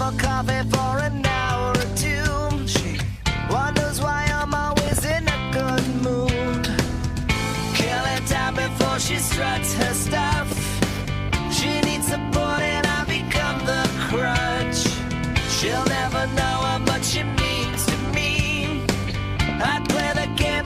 over coffee for an hour or two. She wonders why I'm always in a good mood. Killing time before she struts her stuff. She needs support and I become the crutch. She'll never know how much it means to me. I play the game